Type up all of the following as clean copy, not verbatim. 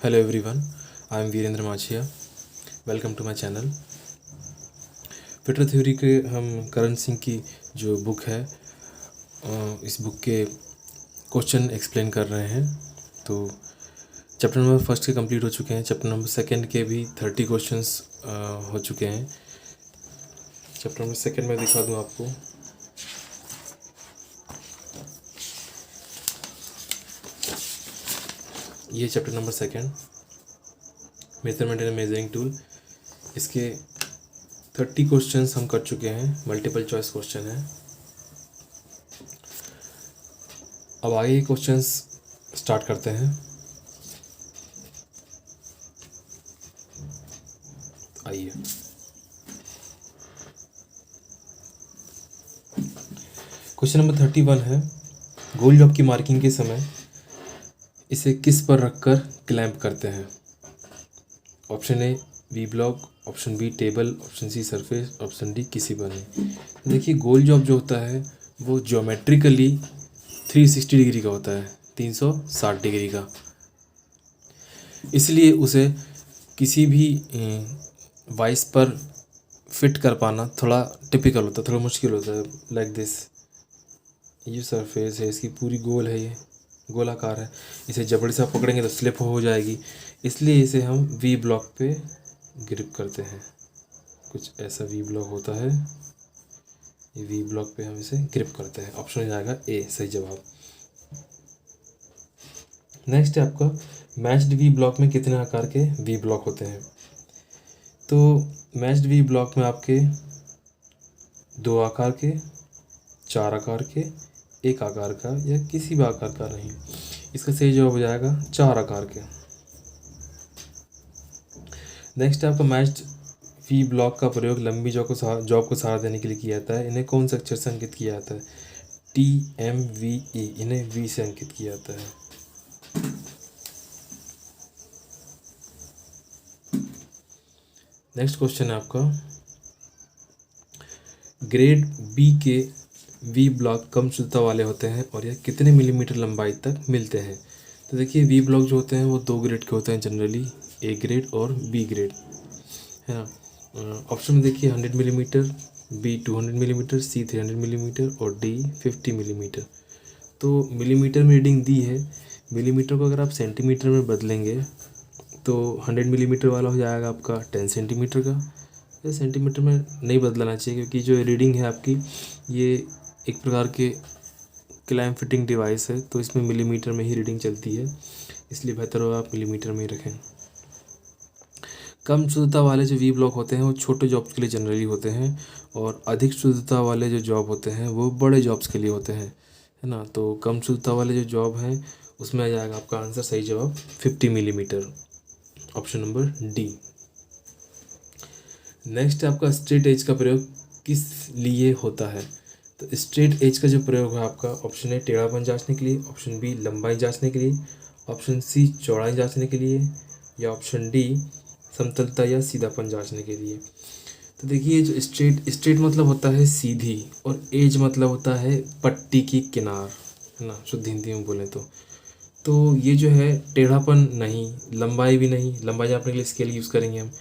Hello everyone, I am Virendra Machia. Welcome to my channel. Fitter theory के हम करण सिंह की जो बुक है इस बुक के क्वेश्चन एक्सप्लेन कर रहे हैं। तो चैप्टर नंबर फर्स्ट के कंप्लीट हो चुके हैं, चैप्टर नंबर सेकंड के भी 30 क्वेश्चंस हो चुके हैं। चैप्टर नंबर सेकंड में दिखा दूं आपको। ये chapter number second, measurement and measuring tool. इसके 30 क्वेश्चंस हम कर चुके हैं, मल्टीपल चॉइस क्वेश्चन है। अब आगे के क्वेश्चंस स्टार्ट करते हैं। आइए, क्वेश्चन नंबर 31 है, गोल जॉब की मार्किंग के समय इसे किस पर रखकर क्लैंप करते हैं। Option A V block, option B table, option C surface, option D किसी पर नहीं। देखिए, गोल जॉब जो होता है वो ज्योमेट्रिकली 360 डिग्री का होता है, 360 डिग्री का। इसलिए उसे किसी भी वाइस पर फिट कर पाना थोड़ा टिपिकल होता है, थोड़ा मुश्किल होता है। लाइक दिस, ये सरफेस है, इसकी पूरी गोल है, ये गोलाकार है, इसे जबड़े से पकड़ेंगे तो स्लिप हो जाएगी। इसलिए इसे हम वी ब्लॉक पे ग्रिप करते हैं। कुछ ऐसा वी ब्लॉक होता है, ये वी ब्लॉक पे हम इसे ग्रिप करते हैं। ऑप्शन हो जाएगा ए सही जवाब। नेक्स्ट है आपका, मैच्ड वी ब्लॉक में कितने आकार के वी ब्लॉक होते हैं। तो मैच्ड वी ब्लॉक में आपके 2 आकार के, 4 आकार के, 1 आकार का या किसी भी आकार का नहीं। इसका सही जवाब हो जाएगा 4 आकार के। नेक्स्ट है आपका, मैच्ड वी ब्लॉक का प्रयोग लंबी जॉब को सहारा देने के लिए किया जाता है। इन्हें कौन से अक्षर से अंकित किया जाता है। TMVE, इन्हें वी से अंकित किया जाता है। नेक्स्ट क्वेश्चन है आपका, ग्रेड बी के वी ब्लॉक कम शुद्धता वाले होते हैं और यह कितने मिलीमीटर लंबाई तक मिलते हैं। तो देखिए, वी ब्लॉक जो होते हैं वो 2 ग्रेड के होते हैं जनरली, ए ग्रेड और बी ग्रेड, है ना। ऑप्शन में देखिए 100 मिलीमीटर, बी 200 मिलीमीटर, सी 300 मिलीमीटर और डी 50 मिलीमीटर। तो मिलीमीटर में रीडिंग दी है, मिलीमीटर को अगर आप सेंटीमीटर में बदलेंगे तो 100 मिलीमीटर वाला हो जाएगा आपका 10 सेंटीमीटर का। या सेंटीमीटर में नहीं बदलना चाहिए, क्योंकि जो रीडिंग है आपकी ये एक प्रकार के क्लैंप फिटिंग डिवाइस है, तो इसमें मिलीमीटर में ही रीडिंग चलती है, इसलिए बेहतर होगा आप मिलीमीटर में ही रखें। कम शुद्धता वाले जो वी ब्लॉक होते हैं वो छोटे जॉब्स के लिए जनरली होते हैं, और अधिक शुद्धता वाले जो जॉब होते हैं वो बड़े जॉब्स के लिए होते हैं, है ना। तो कम शुद्धता वाले जो जॉब हैं उसमें आ जाएगा आपका आंसर सही जवाब 50 millimetre, option number D. Next है आपका, स्ट्रेट एज का प्रयोग किस लिए होता है। तो स्ट्रेट एज का जो प्रयोग है आपका, ऑप्शन ए टेढ़ापन जांचने के लिए, ऑप्शन बी लंबाई जांचने के लिए, ऑप्शन सी चौड़ाई जांचने के लिए, या ऑप्शन डी समतलता या सीधापन जांचने के लिए। तो देखिए, जो स्ट्रेट मतलब होता है सीधी, और एज मतलब होता है पट्टी की किनार, है ना, शुद्ध हिंदी में बोले तो ये जो है टेढ़ापन नहीं, लंबाई भी नहीं, लंबाई जांचने के लिए स्केल यूज़ करेंगे हम,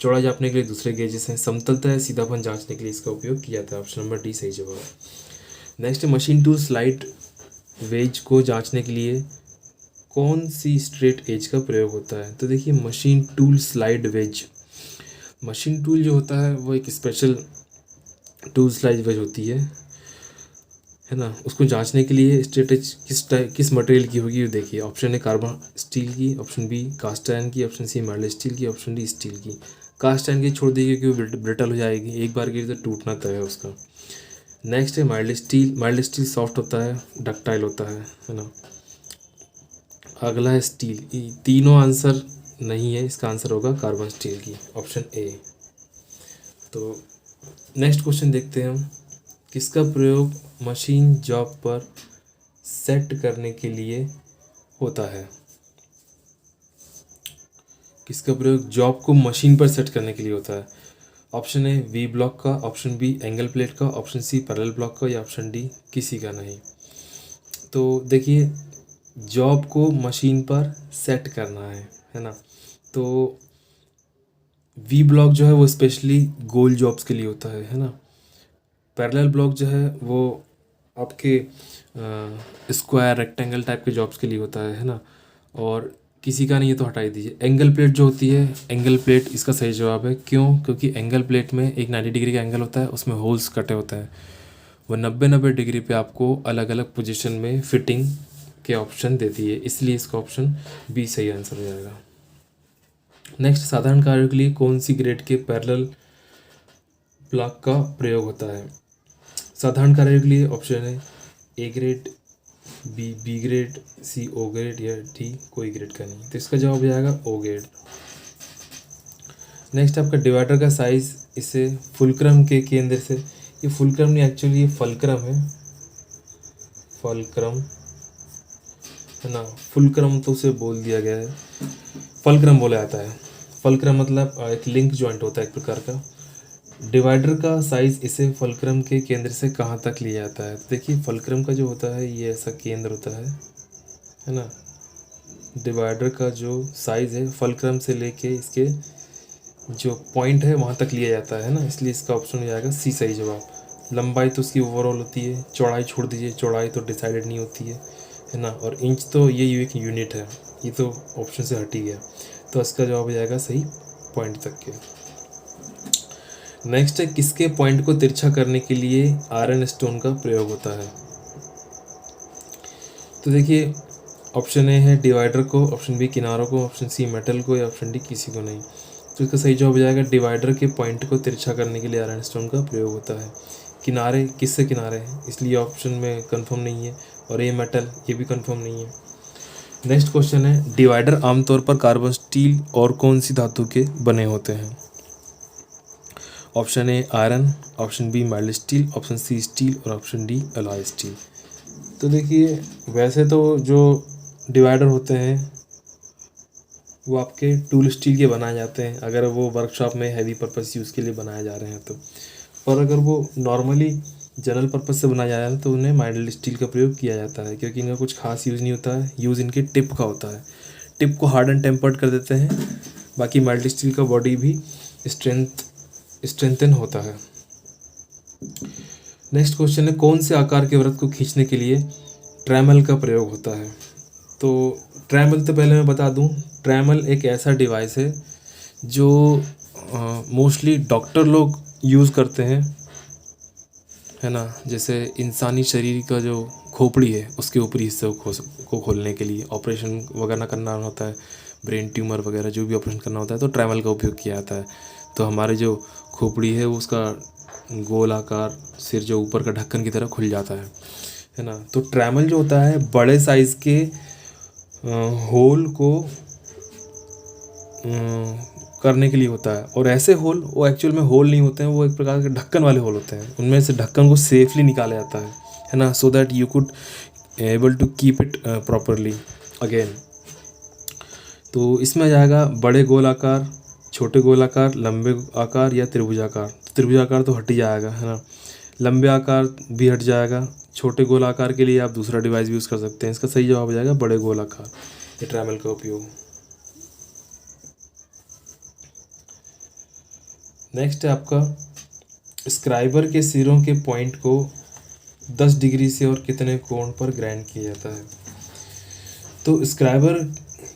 चौड़ाई जांचने के लिए दूसरे गेजेस हैं, समतलता या सीधापन जांचने के लिए इसका उपयोग किया जाता है। ऑप्शन नंबर डी सही जवाब। Next, machine tool slide ways को जांचने के लिए कौन सी स्ट्रेट एज का प्रयोग होता है। तो देखिए, machine tool slide ways, machine tool जो होता है वो एक स्पेशल टूल स्लाइड वेज होती है ना। उसको जांचने के लिए स्ट्रेट एज किस मटेरियल की होगी, देखिए ऑप्शन ए कार्बन स्टील की, ऑप्शन बी कास्ट आयरन की, ऑप्शन सी माइल्ड स्टील की, ऑप्शन डी स्टील की। कास्ट आयरन की छोड़ दीजिए क्योंकि वो ब्रिटल हो जाएगी, एक बार गिर तो टूटना तय है उसका। नेक्स्ट है mild steel, mild steel soft होता है, डक्टाइल होता है ना। अगला है स्टील, तीनों आंसर नहीं है, इसका आंसर होगा कार्बन स्टील की, ऑप्शन ए। तो नेक्स्ट क्वेश्चन देखते हैं हम, किसका प्रयोग मशीन जॉब पर सेट करने के लिए होता है। किसका प्रयोग जॉब को मशीन पर सेट करने के लिए होता है। ऑप्शन ए वी ब्लॉक का, ऑप्शन बी एंगल प्लेट का, ऑप्शन सी पैरेलल ब्लॉक का, या ऑप्शन डी किसी का नहीं। तो देखिए, जॉब को मशीन पर सेट करना है ना। तो वी ब्लॉक जो है वो स्पेशली गोल जॉब्स के लिए होता है ना। पैरेलल ब्लॉक जो है वो आपके स्क्वायर रेक्टेंगल टाइप के जॉब्स के लिए होता है ना। और किसी का नहीं है तो हटा ही दीजिए। एंगल प्लेट जो होती है, एंगल प्लेट इसका सही जवाब है। क्यों? क्योंकि एंगल प्लेट में एक 90 डिग्री का एंगल होता है, उसमें होल्स कटे होते हैं। वो 90 डिग्री पे आपको अलग अलग पोजीशन में फिटिंग के ऑप्शन देती है, इसलिए इसका ऑप्शन बी सही आंसर हो जाएगा। नेक्स्ट, साधारण कार्यों के लिए कौन सी ग्रेड के पैरेलल ब्लॉक का प्रयोग होता है? साधारण कार्यों के लिए ऑप्शन है A grade, B grade, C O grade या डी कोई ग्रेड का नहीं। तो इसका जवाब हो जाएगा ओ ग्रेड। नेक्स्ट आपका डिवाइडर का साइज, इसे फुलक्रम के केंद्र से, ये फुलक्रम नहीं एक्चुअली ये फलक्रम है, फलक्रम है ना। फुलक्रम तो उसे बोल दिया गया है, फलक्रम बोला जाता है। फलक्रम मतलब एक लिंक जॉइंट होता है एक प्रकार का। डिवाइडर का साइज इसे फलक्रम के केंद्र से कहाँ तक लिया जाता है? तो देखिए फलक्रम का जो होता है ये ऐसा केंद्र होता है ना। डिवाइडर का जो साइज है फलक्रम से लेके इसके जो पॉइंट है वहाँ तक लिया जाता है ना, इसलिए इसका ऑप्शन हो जाएगा सी सही जवाब। लंबाई तो उसकी ओवरऑल होती है, चौड़ाई छोड़ दीजिए, चौड़ाई तो डिसाइडेड नहीं होती है ना। और इंच तो ये एक यूनिट है, ये तो ऑप्शन से हट ही गया। तो इसका जवाब हो जाएगा सही पॉइंट तक के। नेक्स्ट है, किसके पॉइंट को तिरछा करने के लिए आयरन स्टोन का प्रयोग होता है? तो देखिए ऑप्शन ए है डिवाइडर को, ऑप्शन बी किनारों को, ऑप्शन सी मेटल को, या ऑप्शन डी किसी को नहीं। तो इसका सही जवाब हो जाएगा डिवाइडर के पॉइंट को तिरछा करने के लिए आयरन स्टोन का प्रयोग होता है। किनारे, किससे किनारे, इसलिए ऑप्शन में कंफर्म नहीं है। और ये मेटल, ये भी कंफर्म नहीं है। नेक्स्ट क्वेश्चन है, डिवाइडर आमतौर पर कार्बन स्टील और कौन सी धातु के बने होते हैं? Option A iron, option B mild steel, option C steel और ऑप्शन डी अलॉय स्टील। तो देखिए वैसे तो जो डिवाइडर होते हैं वो आपके टूल स्टील के बनाए जाते हैं, अगर वो वर्कशॉप में हैवी पर्पस यूज़ के लिए बनाए जा रहे हैं तो। और अगर वो नॉर्मली जनरल पर्पस से बनाया जा रहा है तो उन्हें माइल्ड स्टील का प्रयोग किया जाता है, क्योंकि इनका कुछ खास यूज़ नहीं होता है। यूज़ इनके टिप का होता है, टिप को हार्ड एंड टेम्पर्ड कर देते हैं। बाकी माइल्ड स्टील का बॉडी भी स्ट्रेंथन होता है। नेक्स्ट क्वेश्चन है, कौन से आकार के वृत्त को खींचने के लिए ट्रैमल का प्रयोग होता है? तो ट्रैमल तो पहले मैं बता दूं, ट्रैमल एक ऐसा डिवाइस है जो मोस्टली डॉक्टर लोग यूज़ करते हैं, है ना। जैसे इंसानी शरीर का जो खोपड़ी है उसके ऊपरी हिस्से को खोलने के लिए ऑपरेशन वगैरह करना होता है, ब्रेन ट्यूमर वगैरह जो भी ऑपरेशन करना होता है तो ट्रैमल का उपयोग किया जाता है। तो हमारे जो खोपड़ी है उसका गोल आकार सिर जो ऊपर का ढक्कन की तरह खुल जाता है ना। तो ट्रैमल जो होता है बड़े साइज़ के होल को करने के लिए होता है। और ऐसे होल वो एक्चुअल में होल नहीं होते हैं, वो एक प्रकार के ढक्कन वाले होल होते हैं, उनमें से ढक्कन को सेफली निकाला जाता है ना, so that you could able to keep it properly again. तो इसमें आ जाएगा बड़े गोल आकार, छोटे गोल आकार, लंबे आकार या त्रिभुजाकार। त्रिभुजाकार तो हट ही जाएगा, है ना। लंबे आकार भी हट जाएगा। छोटे गोल आकार के लिए आप दूसरा डिवाइस भी यूज़ कर सकते हैं। इसका सही जवाब हो जाएगा बड़े गोल आकार, ये ट्रैमल का उपयोग। नेक्स्ट है आपका, स्क्राइबर के सिरों के पॉइंट को 10 डिग्री से और कितने कोण पर ग्राइंड किया जाता है? तो स्क्राइबर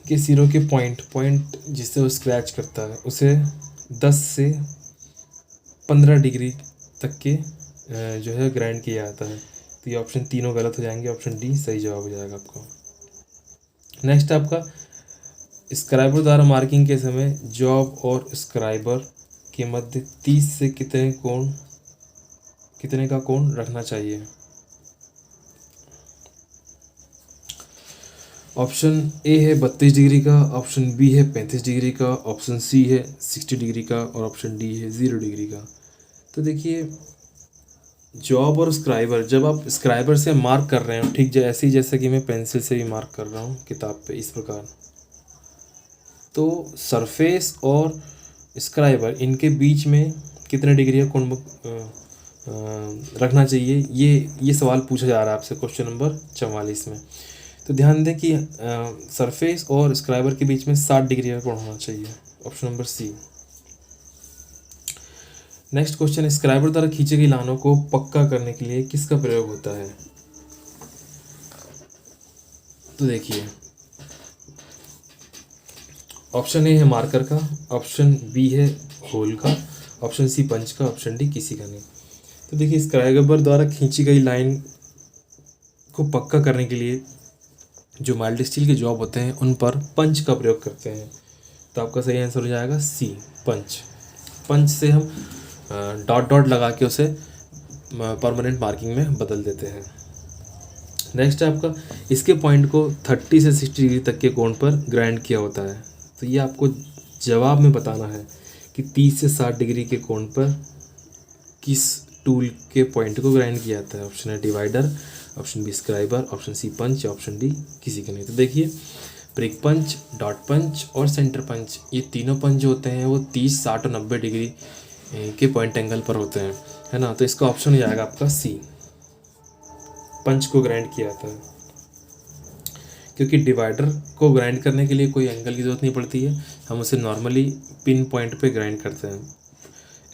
के सिरों के पॉइंट जिससे वो स्क्रैच करता है उसे 10 से 15 डिग्री तक के जो है ग्राइंड किया जाता है। तो ये ऑप्शन तीनों गलत हो जाएंगे, ऑप्शन डी सही जवाब हो जाएगा आपका। नेक्स्ट आपका, स्क्राइबर द्वारा मार्किंग के समय जॉब और स्क्राइबर के मध्य 30 से कितने का कोण रखना चाहिए? ऑप्शन ए है 32 डिग्री का, ऑप्शन बी है 35 डिग्री का, ऑप्शन सी है 60 डिग्री का और ऑप्शन डी है 0 डिग्री का। तो देखिए जॉब और स्क्राइबर, जब आप स्क्राइबर से मार्क कर रहे हो, ठीक ऐसे ही जैसे कि मैं पेंसिल से भी मार्क कर रहा हूँ किताब पे इस प्रकार, तो सरफेस और स्क्राइबर इनके बीच में कितने डिग्री का कोण रखना चाहिए, ये सवाल पूछा जा रहा है आपसे क्वेश्चन नंबर 44 में। तो ध्यान दें कि सरफेस और स्क्राइबर के बीच में 60 डिग्री का कोण होना चाहिए, option number C. Next question, scriber द्वारा खींची गई लाइनों को पक्का करने के लिए किसका प्रयोग होता है? तो देखिए, ऑप्शन ए है मार्कर का, ऑप्शन बी है होल का, ऑप्शन सी पंच का, ऑप्शन डी किसी का नहीं। तो देखिए, स्क्राइबर द्वारा खींची गई लाइन को पक्का करने के लिए जो माइल्ड स्टील के जॉब होते हैं उन पर पंच का प्रयोग करते हैं। तो आपका सही आंसर हो जाएगा सी, पंच। पंच से हम डॉट डॉट लगा के उसे परमानेंट मार्किंग में बदल देते हैं। नेक्स्ट है आपका, इसके पॉइंट को 30 से 60 डिग्री तक के कोण पर ग्राइंड किया होता है। तो ये आपको जवाब में बताना है कि 30 से 60 डिग्री के कोण पर किस टूल के पॉइंट को ग्राइंड किया जाता है। ऑप्शन है divider, option B scriber, option C punch, option D किसी का नहीं। तो देखिए, ब्रेक पंच, डॉट पंच और सेंटर पंच, ये तीनों पंच जो होते हैं वो 30, 60 और 90 डिग्री के पॉइंट एंगल पर होते हैं, है ना। तो इसका ऑप्शन हो जाएगा आपका सी, पंच को ग्राइंड किया जाता है। क्योंकि डिवाइडर को ग्राइंड करने के लिए कोई एंगल की ज़रूरत नहीं पड़ती है, हम उसे नॉर्मली पिन पॉइंट पे ग्राइंड करते हैं।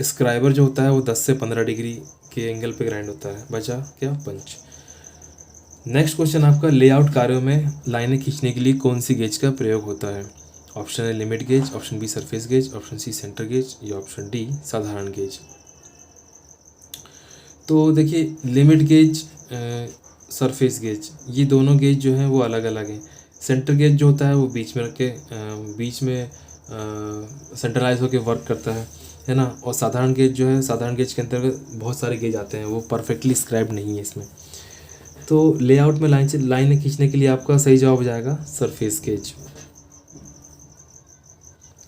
स्क्राइबर जो होता है वो 10 से 15 डिग्री के एंगल पे ग्राइंड होता है। बचा क्या? पंच। नेक्स्ट क्वेश्चन आपका, लेआउट कार्यों में लाइनें खींचने के लिए कौन सी गेज का प्रयोग होता है? ऑप्शन है limit gauge, option B surface gauge, option C centre gauge या ऑप्शन डी साधारण गेज। तो देखिए, लिमिट गेज, सरफेस गेज, ये दोनों गेज जो हैं वो अलग अलग हैं। सेंटर गेज जो होता है वो बीच में रख के बीच में सेंट्रलाइज होकर वर्क करता है ना। और साधारण गेज जो है, साधारण गेज के अंतर्गत बहुत सारे गेज आते हैं, वो परफेक्टली स्क्राइब नहीं है इसमें। तो लेआउट में लाइनें खींचने के लिए आपका सही जवाब हो जाएगा सरफेस गेज,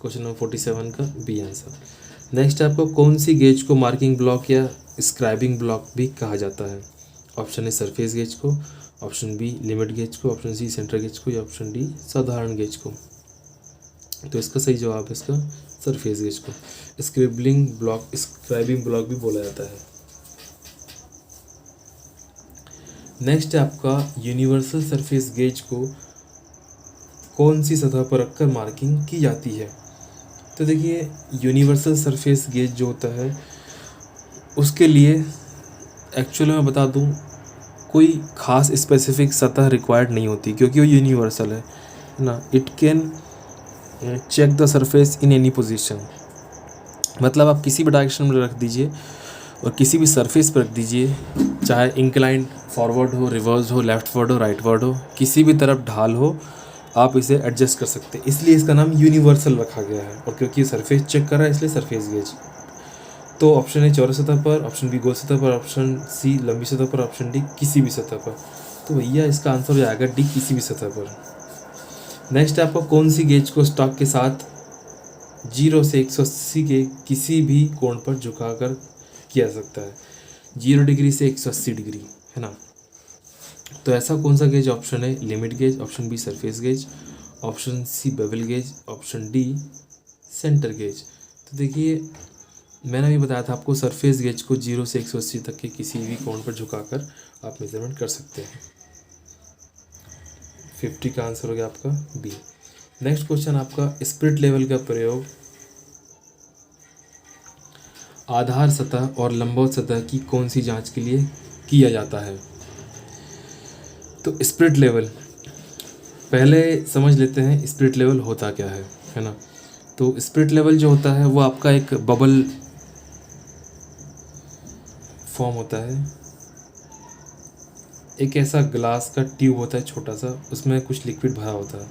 क्वेश्चन नंबर 47 का बी आंसर। नेक्स्ट आपको, कौन सी गेज को मार्किंग ब्लॉक या स्क्राइबिंग ब्लॉक भी कहा जाता है? ऑप्शन है सरफेस गेज को, ऑप्शन बी लिमिट गेज को, ऑप्शन सी सेंटर गेज को या ऑप्शन डी साधारण गेज को। तो इसका सही जवाब है इसका सरफेस गेज को। स्क्रिबलिंग ब्लॉक, स्क्राइबिंग ब्लॉक भी बोला जाता है। नेक्स्ट है आपका, यूनिवर्सल सरफेस गेज को कौन सी सतह पर रखकर मार्किंग की जाती है? तो देखिए, यूनिवर्सल सरफेस गेज जो होता है उसके लिए एक्चुअली मैं बता दूं, कोई ख़ास स्पेसिफिक सतह रिक्वायर्ड नहीं होती, क्योंकि वो यूनिवर्सल है ना। It can check the surface in any position, मतलब आप किसी भी डायरेक्शन में रख दीजिए और किसी भी सरफेस पर रख दीजिए, चाहे इंक्लाइंड फॉरवर्ड हो, रिवर्स हो, लेफ्टवर्ड हो, राइटवर्ड हो, किसी भी तरफ ढाल हो, आप इसे एडजस्ट कर सकते हैं। इसलिए इसका नाम यूनिवर्सल रखा गया है। और क्योंकि सरफेस चेक कर रहा है इसलिए सरफेस गेज। तो ऑप्शन ए चौरस सतह पर, ऑप्शन बी गोल सतह पर, ऑप्शन सी लंबी सतह पर, ऑप्शन डी किसी भी सतह पर। तो भैया इसका आंसर हो जाएगा डी, किसी भी सतह पर। नेक्स्ट आपको, कौन सी गेज को स्टॉक के साथ 0 से 180 के किसी भी कोण पर झुकाकर किया जा सकता है? 0 डिग्री से 180 डिग्री, है ना। तो ऐसा कौन सा गेज? ऑप्शन है limit gauge, option B surface gauge, option C bevel gauge, option D centre gauge. तो देखिए, मैंने अभी बताया था आपको, सरफेस गेज को 0 से 180 तक के किसी भी कोण पर झुकाकर आप मेजरमेंट कर सकते हैं। 50 का आंसर हो गया आपका बी। नेक्स्ट क्वेश्चन आपका, स्पिरिट लेवल का प्रयोग आधार सतह और लंबवत सतह की कौन सी जांच के लिए किया जाता है? तो स्पिरिट लेवल, पहले समझ लेते हैं स्पिरिट लेवल होता क्या है ना। तो स्पिरिट लेवल जो होता है वो आपका एक बबल फॉर्म होता है। एक ऐसा ग्लास का ट्यूब होता है छोटा सा, उसमें कुछ लिक्विड भरा होता है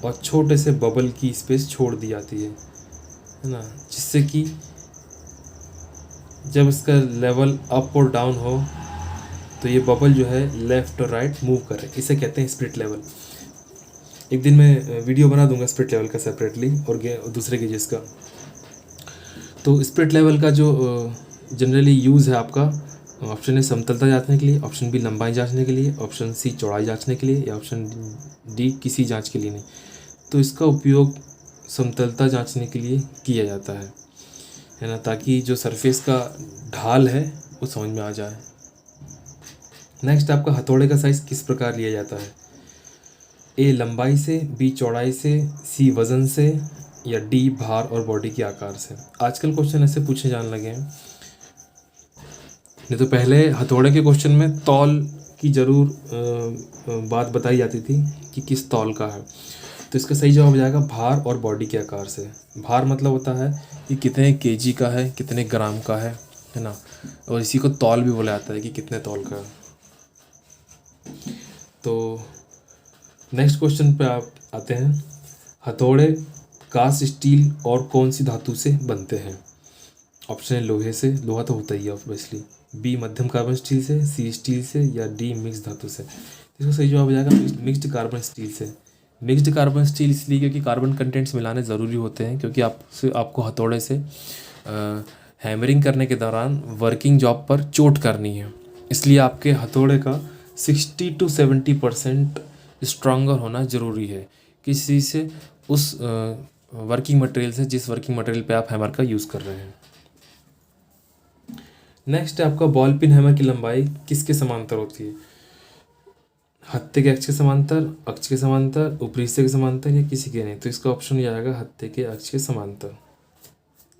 और छोटे से बबल की स्पेस छोड़ दी जाती है ना, जिससे कि जब इसका लेवल अप और डाउन हो तो ये बबल जो है लेफ़्ट और राइट मूव करे। इसे कहते हैं स्पिरिट लेवल। एक दिन मैं वीडियो बना दूंगा स्पिरिट लेवल का सेपरेटली और दूसरे गेजेस का। तो स्पिरिट लेवल का जो जनरली यूज़ है आपका, ऑप्शन ए समतलता जांचने के लिए, ऑप्शन बी लंबाई जांचने के लिए, ऑप्शन सी चौड़ाई जांचने के लिए या ऑप्शन डी किसी जांच के लिए नहीं। तो इसका उपयोग समतलता जांचने के लिए किया जाता है ना, ताकि जो सरफेस का ढाल है वो समझ में आ जाए। नेक्स्ट आपका, हथौड़े का साइज़ किस प्रकार लिया जाता है? ए लंबाई से, बी चौड़ाई से, सी वज़न से, या डी भार और बॉडी के आकार से। आजकल क्वेश्चन ऐसे पूछे जाने लगे हैं, नहीं तो पहले हथौड़े के क्वेश्चन में तौल की ज़रूर बात बताई जाती थी कि किस तौल का है। तो इसका सही जवाब हो जाएगा भार और बॉडी के आकार से। भार मतलब होता है कि कितने केजी का है, कितने ग्राम का है ना। और इसी को तौल भी बोला जाता है कि कितने तौल का है। तो नेक्स्ट क्वेश्चन पे आप आते हैं। हथौड़े कास्ट स्टील और कौन सी धातु से बनते हैं? ऑप्शन है लोहे से, लोहा तो होता ही है ऑब्वियसली, बी मध्यम कार्बन स्टील से, सी स्टील से, या डी मिक्स धातु से। इसका सही जवाब हो जाएगा मिक्स्ड कार्बन स्टील से। मिक्स्ड कार्बन स्टील इसलिए क्योंकि कार्बन कंटेंट्स मिलाने ज़रूरी होते हैं, क्योंकि आपको हथौड़े से हैमरिंग करने के दौरान वर्किंग जॉब पर चोट करनी है, इसलिए आपके हथौड़े का 60 to 70% स्ट्रॉन्गर होना ज़रूरी है किसी से उस वर्किंग मटेरियल से जिस वर्किंग मटेरियल पे आप हैमर का यूज़ कर रहे हैं। नेक्स्ट है आपका बॉल पिन हैमर की लंबाई किसके समांतर होती है? हत्थे के अक्ष के समांतर, अक्ष के समांतर, ऊपरी हिस्से के समांतर, या किसी के नहीं। तो इसका ऑप्शन ये आएगा हत्थे के अक्ष के समांतर।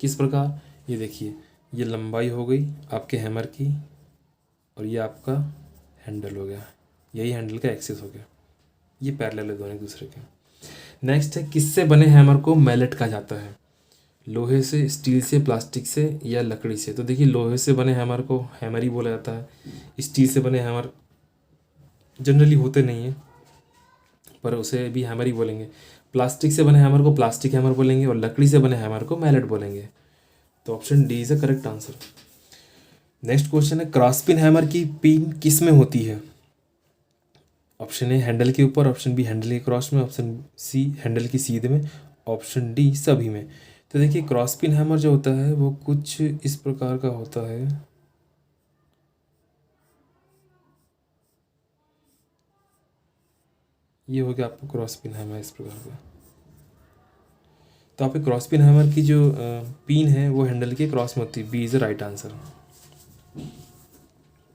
किस प्रकार? ये देखिए, ये लंबाई हो गई आपके हैमर की और ये आपका हैंडल हो गया, यही हैंडल का एक्सिस हो गया, ये पैरेलल है दोनों एक दूसरे के। नेक्स्ट है किससे बने हैमर को मैलेट कहा जाता है? लोहे से, स्टील से, प्लास्टिक से, या लकड़ी से। तो देखिए, लोहे से बने हैमर को हैमर ही बोला जाता है। स्टील से बने हैमर जनरली होते नहीं हैं, पर उसे भी हैमर ही बोलेंगे। प्लास्टिक से बने हैमर को प्लास्टिक हैमर बोलेंगे, और लकड़ी से बने हैमर को मैलेट बोलेंगे। तो option D is a correct answer. Next question है क्रॉस पिन हैमर की पिन किस में होती है? ऑप्शन ए हैंडल के ऊपर, ऑप्शन बी हैंडल के क्रॉस में, ऑप्शन सी हैंडल की सीधे में, ऑप्शन डी सभी में। तो देखिए, क्रॉस पिन हैमर जो होता है वो कुछ इस प्रकार का होता है। ये हो गया आपको क्रॉस पिन हैमर इस प्रकार का। तो आपके क्रॉस पिन हैमर की जो पिन है वो हैंडल के क्रॉस में होती है। B is the right answer.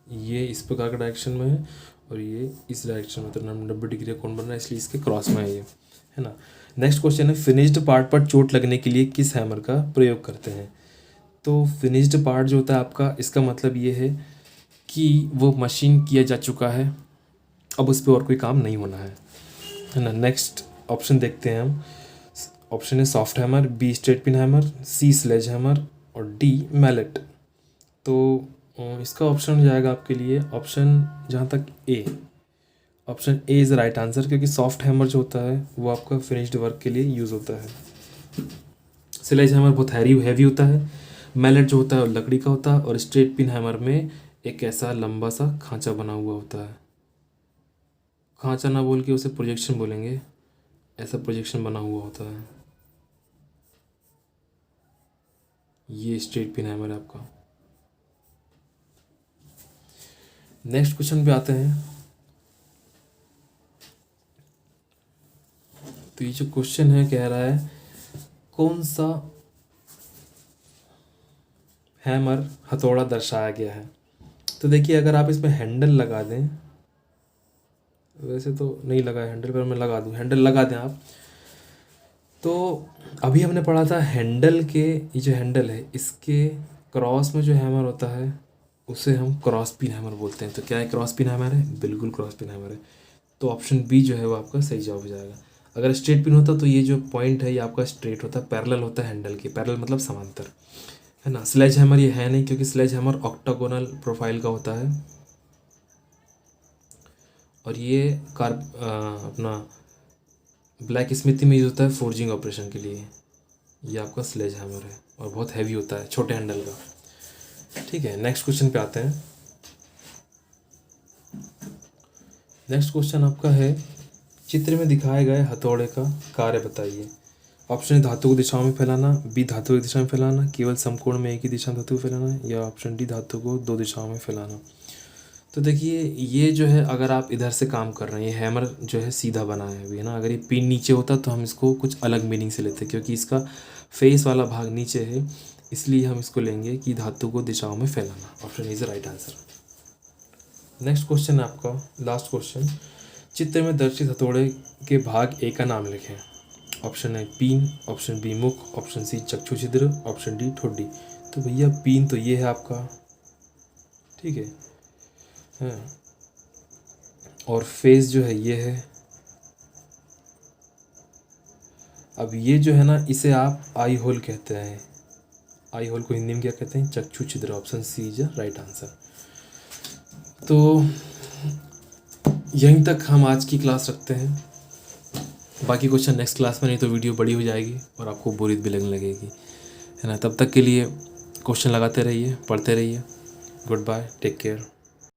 ये इस प्रकार का डायरेक्शन में है और ये इस डायरेक्शन में, तो 90 डिग्री का कोण बन रहा है, इसलिए इसके क्रॉस में है ये, है ना। नेक्स्ट क्वेश्चन है फिनिश्ड पार्ट पर चोट लगने के लिए किस हैमर का प्रयोग करते हैं? तो फिनिश्ड पार्ट जो होता है आपका, इसका मतलब ये है कि वो मशीन किया जा चुका है, अब उस पर और कोई काम नहीं होना है ना। नेक्स्ट ऑप्शन देखते हैं हम। ऑप्शन है soft hammer, B straight pin hammer, C sledge hammer, और डी मैलेट। तो इसका ऑप्शन हो जाएगा आपके लिए ऑप्शन जहाँ तक A. Option A is the right answer, क्योंकि सॉफ्ट हैमर जो होता है वो आपका फिनिश्ड वर्क के लिए यूज़ होता है। स्लेज हैमर बहुत हैवी होता है। मैलेट जो होता है वो लकड़ी का होता है, और स्ट्रेट पिन हैमर में एक ऐसा लंबा सा खांचा बना हुआ होता है। खांचा ना बोल के उसे प्रोजेक्शन बोलेंगे, ऐसा प्रोजेक्शन बना हुआ होता है। ये स्ट्रेट पिन हैमर है आपका। नेक्स्ट क्वेश्चन पे आते हैं। तो ये जो क्वेश्चन है कह रहा है कौन सा हैमर हथौड़ा दर्शाया गया है? तो देखिए, अगर आप इसमें हैंडल लगा दें, वैसे तो नहीं लगा है हैंडल, पर मैं लगा दूं, हैंडल लगा दें आप, तो अभी हमने पढ़ा था हैंडल के, ये जो हैंडल है इसके क्रॉस में जो हैमर होता है उसे हम क्रॉस पिन हैमर बोलते हैं। तो क्या है क्रॉस पिन हैमर है? बिल्कुल क्रॉस पिन हैमर है। तो ऑप्शन बी जो है वो आपका सही जवाब हो जाएगा। अगर स्ट्रेट पिन होता तो ये जो पॉइंट है ये आपका स्ट्रेट होता है, पैरेलल होता है हैंडल के, पैरेलल मतलब समांतर, है ना। स्लेज हैमर ये है नहीं, क्योंकि स्लेज हैमर ऑक्टागोनल प्रोफाइल का होता है, और ये अपना ब्लैक स्मिथी में यूज होता है फोर्जिंग ऑपरेशन के लिए। ये आपका स्लेज हैमर है और बहुत हैवी होता है, छोटे हैंडल का। ठीक है, नेक्स्ट क्वेश्चन पे आते हैं। नेक्स्ट क्वेश्चन आपका है चित्र में दिखाए गए हथौड़े का कार्य बताइए। ऑप्शन है धातु को दिशाओं में फैलाना, बी धातु की दिशा में फैलाना, केवल समकोण में एक ही दिशा में धातु को फैलाना, या ऑप्शन डी धातु को 2 दिशाओं में फैलाना। तो देखिए, ये जो है अगर आप इधर से काम कर रहे हैं, ये हैमर जो है सीधा बना है अभी, है ना। अगर ये पिन नीचे होता तो हम इसको कुछ अलग मीनिंग से लेते, क्योंकि इसका फेस वाला भाग नीचे है, इसलिए हम इसको लेंगे कि धातु को दिशाओं में फैलाना। Option is the right answer. Next question है आपका लास्ट क्वेश्चन। चित्र में दर्शित हथौड़े के भाग ए का नाम लिखें। ऑप्शन है पीन, ऑप्शन बी मुख, ऑप्शन सी चक्षु छिद्र, ऑप्शन डी ठोडी। तो भैया पीन तो ये है आपका, ठीक है हाँ, और फेस जो है ये है। अब ये जो है ना, इसे आप आई होल कहते हैं। आई होल को हिंदी में क्या कहते हैं? चक्षु छिद्र। Option C is right answer. तो यहीं तक हम आज की क्लास रखते हैं। बाकी क्वेश्चन नेक्स्ट क्लास में, नहीं तो वीडियो बड़ी हो जाएगी और आपको बोरियत भी लगने लगेगी, है ना। तब तक के लिए क्वेश्चन लगाते रहिए, पढ़ते रहिए। Good bye, take care.